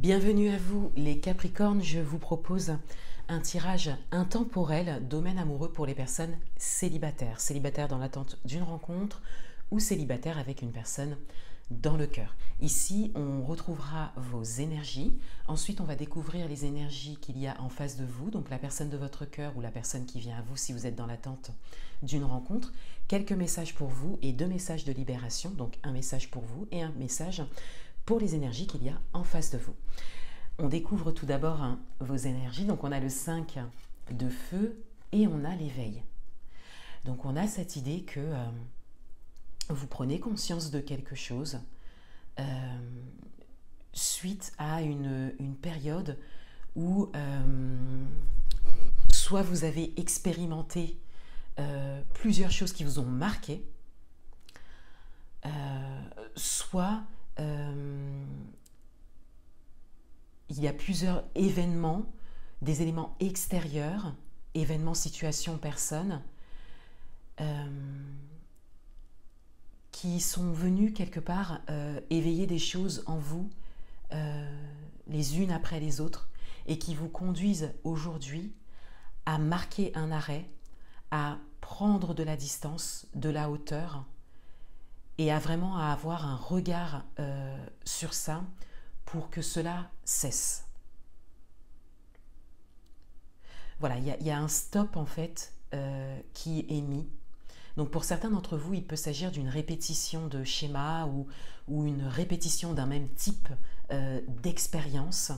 Bienvenue à vous les Capricornes, je vous propose un tirage intemporel domaine amoureux pour les personnes célibataires. Célibataires dans l'attente d'une rencontre ou célibataires avec une personne dans le cœur. Ici, on retrouvera vos énergies. Ensuite, on va découvrir les énergies qu'il y a en face de vous, donc la personne de votre cœur ou la personne qui vient à vous si vous êtes dans l'attente d'une rencontre. Quelques messages pour vous et 2 messages de libération, donc un message pour vous et un message pour les énergies qu'il y a en face de vous. On découvre tout d'abord vos énergies. Donc on a le 5 de feu et on a l'éveil. Donc on a cette idée que vous prenez conscience de quelque chose suite à une période où soit vous avez expérimenté plusieurs choses qui vous ont marqué, soit il y a plusieurs événements, des éléments extérieurs, événements, situations, personnes, qui sont venus quelque part éveiller des choses en vous, les unes après les autres, et qui vous conduisent aujourd'hui à marquer un arrêt, à prendre de la distance, de la hauteur, et à vraiment avoir un regard sur ça pour que cela cesse. Voilà, il y a un stop en fait qui est mis. Donc pour certains d'entre vous, il peut s'agir d'une répétition de schéma ou une répétition d'un même type d'expérience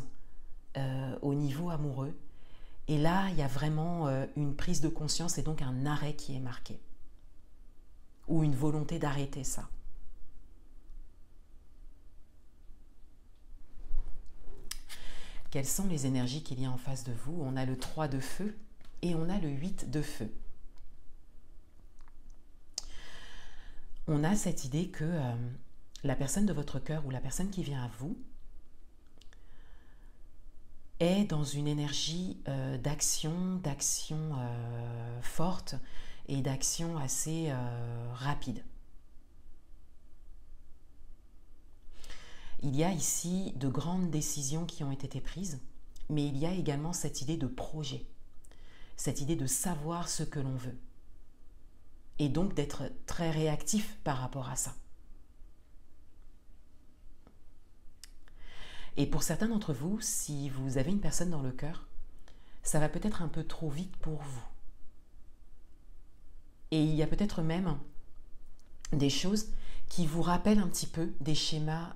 au niveau amoureux. Et là, il y a vraiment une prise de conscience et donc un arrêt qui est marqué. Ou une volonté d'arrêter ça. Quelles sont les énergies qu'il y a en face de vous? On a le 3 de feu et on a le 8 de feu. On a cette idée que la personne de votre cœur ou la personne qui vient à vous est dans une énergie d'action forte et d'action assez rapide. Il y a ici de grandes décisions qui ont été prises, mais il y a également cette idée de projet, cette idée de savoir ce que l'on veut, et donc d'être très réactif par rapport à ça. Et pour certains d'entre vous, si vous avez une personne dans le cœur, ça va peut-être un peu trop vite pour vous. Et il y a peut-être même des choses qui vous rappellent un petit peu des schémas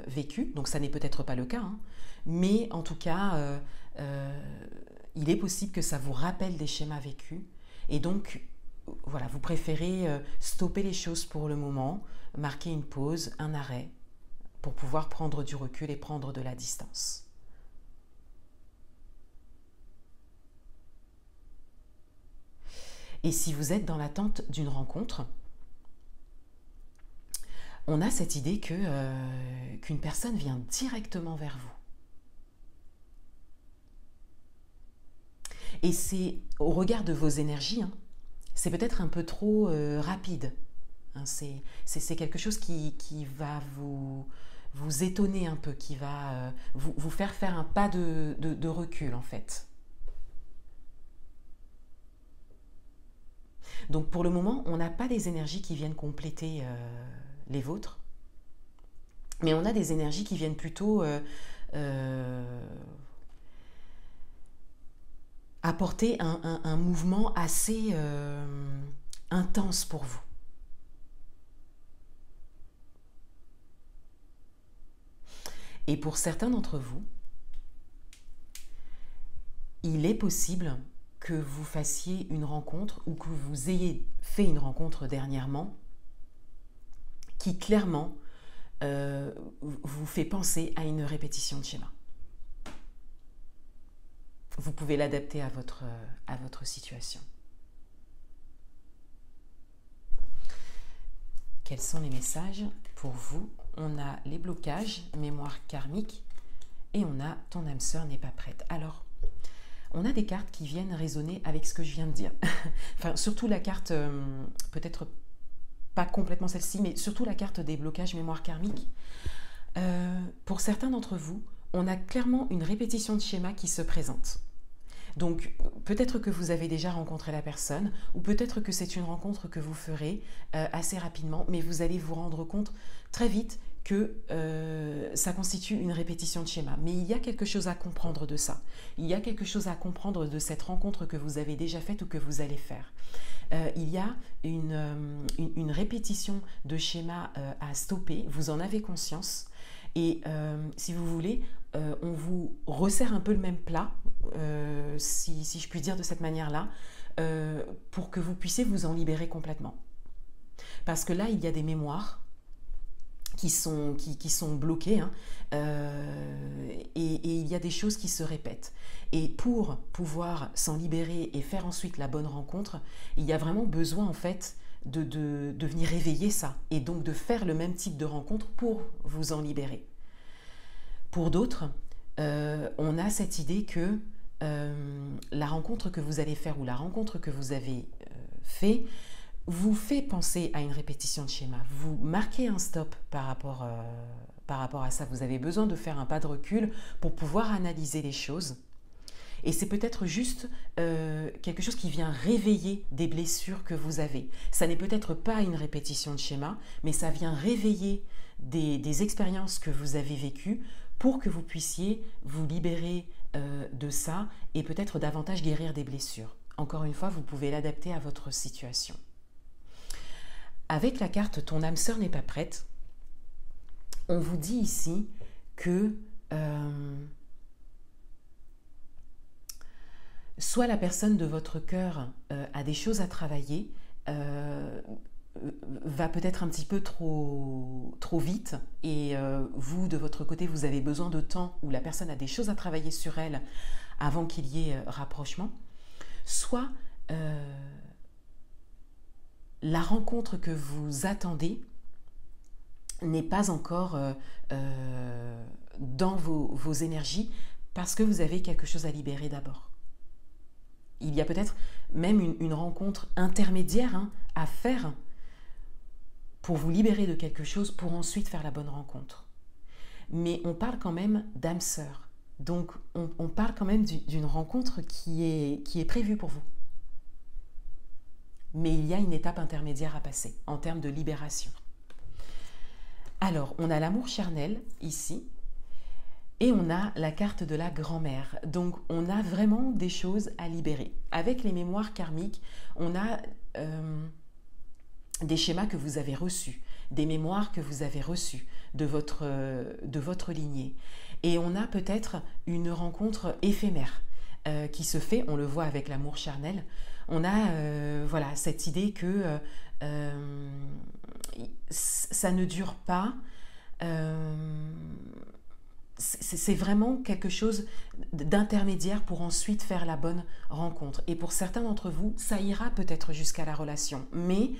vécus. Donc ça n'est peut-être pas le cas, hein, mais en tout cas, il est possible que ça vous rappelle des schémas vécus. Et donc, voilà, vous préférez stopper les choses pour le moment, marquer une pause, un arrêt, pour pouvoir prendre du recul et prendre de la distance. Et si vous êtes dans l'attente d'une rencontre, on a cette idée qu'une personne vient directement vers vous. Et c'est, au regard de vos énergies, hein, c'est peut-être un peu trop rapide. Hein, c'est quelque chose qui va vous étonner un peu, qui va vous faire faire un pas de recul en fait. Donc pour le moment, on n'a pas des énergies qui viennent compléter les vôtres, mais on a des énergies qui viennent plutôt apporter un mouvement assez intense pour vous. Et pour certains d'entre vous, il est possible que vous fassiez une rencontre ou que vous ayez fait une rencontre dernièrement qui clairement vous fait penser à une répétition de schéma. Vous pouvez l'adapter à votre situation. Quels sont les messages pour vous? On a les blocages, mémoire karmique, et on a ton âme sœur n'est pas prête. Alors, on a des cartes qui viennent résonner avec ce que je viens de dire. Enfin, surtout la carte, peut-être pas complètement celle-ci, mais surtout la carte des blocages mémoire karmique. Pour certains d'entre vous, on a clairement une répétition de schéma qui se présente. Donc peut-être que vous avez déjà rencontré la personne ou peut-être que c'est une rencontre que vous ferez assez rapidement, mais vous allez vous rendre compte très vite que ça constitue une répétition de schéma. Mais il y a quelque chose à comprendre de ça. Il y a quelque chose à comprendre de cette rencontre que vous avez déjà faite ou que vous allez faire. Il y a une répétition de schéma à stopper, vous en avez conscience. Et si vous voulez, on vous resserre un peu le même plat, si je puis dire de cette manière-là, pour que vous puissiez vous en libérer complètement. Parce que là, il y a des mémoires qui sont bloquées, hein, et il y a des choses qui se répètent. Et pour pouvoir s'en libérer et faire ensuite la bonne rencontre, il y a vraiment besoin en fait de venir réveiller ça et donc de faire le même type de rencontre pour vous en libérer. Pour d'autres, on a cette idée que la rencontre que vous allez faire ou la rencontre que vous avez fait vous fait penser à une répétition de schéma. Vous marquez un stop par rapport à ça. Vous avez besoin de faire un pas de recul pour pouvoir analyser les choses. Et c'est peut-être juste quelque chose qui vient réveiller des blessures que vous avez. Ça n'est peut-être pas une répétition de schéma, mais ça vient réveiller des expériences que vous avez vécues pour que vous puissiez vous libérer de ça et peut-être davantage guérir des blessures. Encore une fois, vous pouvez l'adapter à votre situation. Avec la carte « Ton âme sœur n'est pas prête », on vous dit ici que soit la personne de votre cœur a des choses à travailler, va peut-être un petit peu trop vite et vous, de votre côté, vous avez besoin de temps ou la personne a des choses à travailler sur elle avant qu'il y ait rapprochement, soit la rencontre que vous attendez n'est pas encore dans vos énergies parce que vous avez quelque chose à libérer d'abord. Il y a peut-être même une rencontre intermédiaire à faire pour vous libérer de quelque chose pour ensuite faire la bonne rencontre. Mais on parle quand même d'âme sœur. Donc on parle quand même d'une rencontre qui est prévue pour vous. Mais il y a une étape intermédiaire à passer en termes de libération. Alors, on a l'amour charnel ici et on a la carte de la grand-mère. Donc, on a vraiment des choses à libérer. Avec les mémoires karmiques, on a des schémas que vous avez reçus, des mémoires que vous avez reçues de votre lignée. Et on a peut-être une rencontre éphémère qui se fait, on le voit avec l'amour charnel. On a voilà, cette idée que ça ne dure pas. C'est vraiment quelque chose d'intermédiaire pour ensuite faire la bonne rencontre. Et pour certains d'entre vous, ça ira peut-être jusqu'à la relation. Mais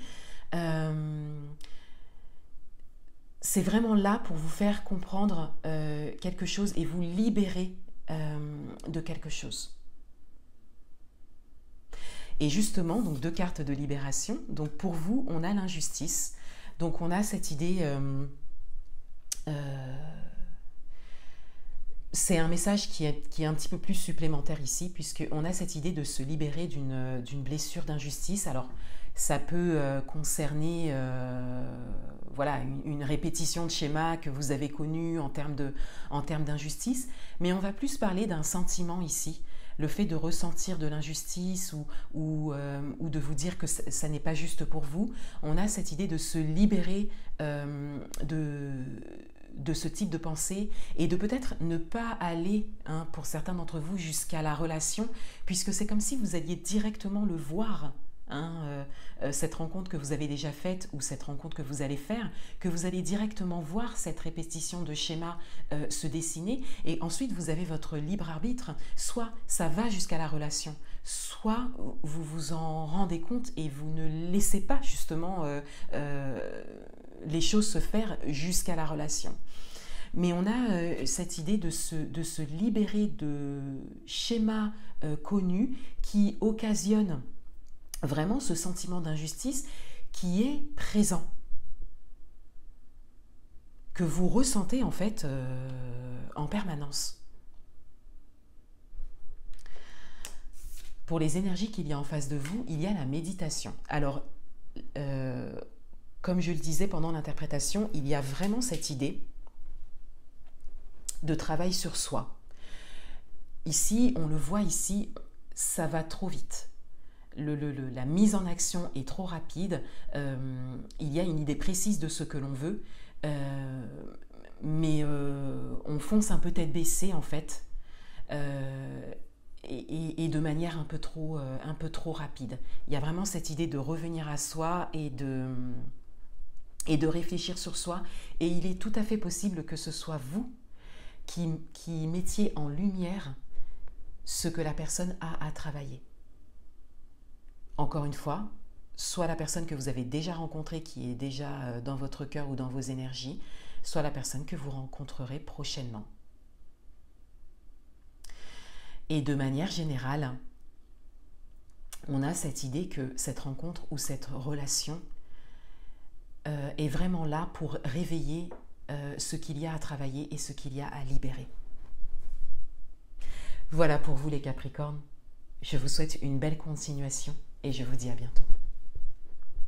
c'est vraiment là pour vous faire comprendre quelque chose et vous libérer de quelque chose. Et justement, donc 2 cartes de libération. Donc pour vous, on a l'injustice. Donc on a cette idée, c'est un message qui est un petit peu plus supplémentaire ici, puisqu'on a cette idée de se libérer d'une blessure d'injustice. Alors ça peut concerner voilà, une répétition de schéma que vous avez connu en termes d'injustice, mais on va plus parler d'un sentiment ici. Le fait de ressentir de l'injustice ou de vous dire que ça n'est pas juste pour vous, on a cette idée de se libérer de ce type de pensée et de peut-être ne pas aller, pour certains d'entre vous, jusqu'à la relation, puisque c'est comme si vous alliez directement le voir, cette rencontre que vous avez déjà faite ou cette rencontre que vous allez faire, que vous allez directement voir cette répétition de schéma se dessiner et ensuite vous avez votre libre arbitre, soit ça va jusqu'à la relation, soit vous vous en rendez compte et vous ne laissez pas justement les choses se faire jusqu'à la relation. Mais on a cette idée de se libérer de schémas connus qui occasionnent vraiment ce sentiment d'injustice qui est présent, que vous ressentez en fait en permanence. Pour les énergies qu'il y a en face de vous, il y a la méditation. Alors, comme je le disais pendant l'interprétation, il y a vraiment cette idée de travail sur soi. Ici, on le voit ici, ça va trop vite. La mise en action est trop rapide. Il y a une idée précise de ce que l'on veut, mais on fonce un peu tête baissée en fait. Et de manière un peu trop rapide. Il y a vraiment cette idée de revenir à soi et de réfléchir sur soi. Et il est tout à fait possible que ce soit vous qui mettiez en lumière ce que la personne a à travailler. Encore une fois, soit la personne que vous avez déjà rencontrée, qui est déjà dans votre cœur ou dans vos énergies, soit la personne que vous rencontrerez prochainement. Et de manière générale, on a cette idée que cette rencontre ou cette relation est vraiment là pour réveiller ce qu'il y a à travailler et ce qu'il y a à libérer. Voilà pour vous les Capricornes. Je vous souhaite une belle continuation et je vous dis à bientôt.